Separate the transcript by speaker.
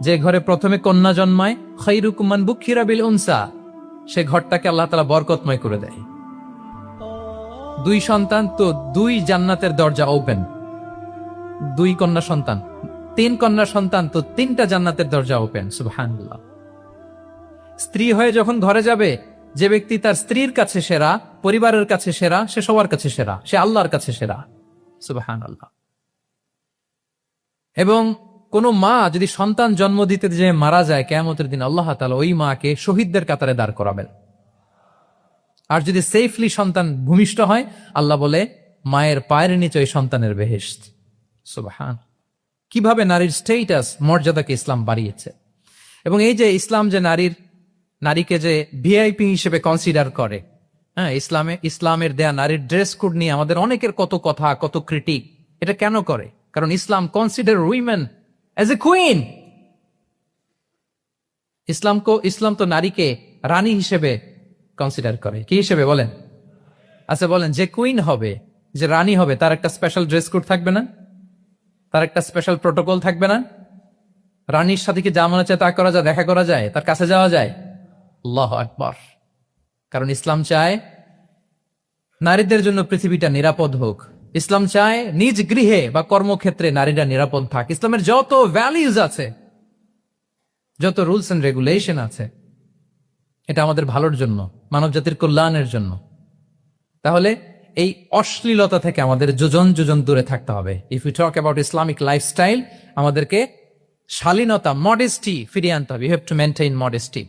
Speaker 1: যে ঘরে প্রথমে কন্যা জন্মায়, খাইরুকুম মান বুক্কিরা বিল উনসা, সে ঘরটাকে আল্লাহ তাআলা বরকতময় করে দেয়। 2 সন্তান তো 2 জান্নাতের দরজা ওপেন। 2 কন্যা সন্তান, 3 কন্যা সন্তান তো 3টা জান্নাতের দরজা ওপেন। সুবহানাল্লাহ। স্ত্রী হয়ে যখন ঘরে যাবে, যে ব্যক্তি তার স্ত্রীর কাছে সেরা, পরিবারের কাছে সেরা, সে সবার কাছে সেরা, সে আল্লাহর কাছে সেরা। সুবহানাল্লাহ। এবং কোন মা যদি সন্তান জন্ম দিতে যে মারা যায়, কিয়ামতের দিন আল্লাহ তাআলা ওই মাকে শহীদদের কাতারে দাঁড় করাবেন। আর যদি সেফলি সন্তান ভূমিষ্ঠ হয়, আল্লাহ বলে মায়ের পায়ের নিচে ওই সন্তানের বেহেশত। সুবহান। কিভাবে নারীর স্টেটাস, মর্যাদাকে ইসলাম বাড়িয়েছে। এবং এই যে ইসলাম যে নারীকে যে ভিআইপি হিসেবে কনসিডার করে, হ্যাঁ, ইসলামের দেয়া নারীর ড্রেস কোড নিয়ে আমাদের অনেকের কত কথা, কত ক্রিটিক। এটা কেন করে? কারণ Islam consider women as a queen. ইসলাম তো নারীকে রানী হিসেবে কনসিডার করে। কি হিসেবে বলেন? আচ্ছা বলেন, যে কুইন হবে, যে রানী হবে, তার একটা স্পেশাল ড্রেস কোড থাকবে না? তার একটা স্পেশাল প্রোটোকল থাকবে না? রানীর সাথে কি যা মনে চায় তা করা যায়, দেখা করা যায়, তার কাছে যাওয়া যায়? আল্লাহু আকবার। কারণ ইসলাম চায় নারীদের জন্য পৃথিবীটা নিরাপদ হোক। ইসলাম চায় নিজ গৃহে বা কর্মক্ষেত্রে নারীরা নিরাপদ থাক। ইসলামের যত ভ্যালিউজ আছে, যত রুলস এন্ড রেগুলেশন আছে, এটা আমাদের ভালোর জন্য, মানব জাতির কল্যাণের জন্য। তাহলে এই অশ্লীলতা থেকে আমাদের যোজন যোজন দূরে থাকতে হবে। If you talk about Islamic lifestyle, আমাদেরকে শালীনতা, মডেস্টি ফিরিয়ে আনতে হবে। You have to maintain modesty.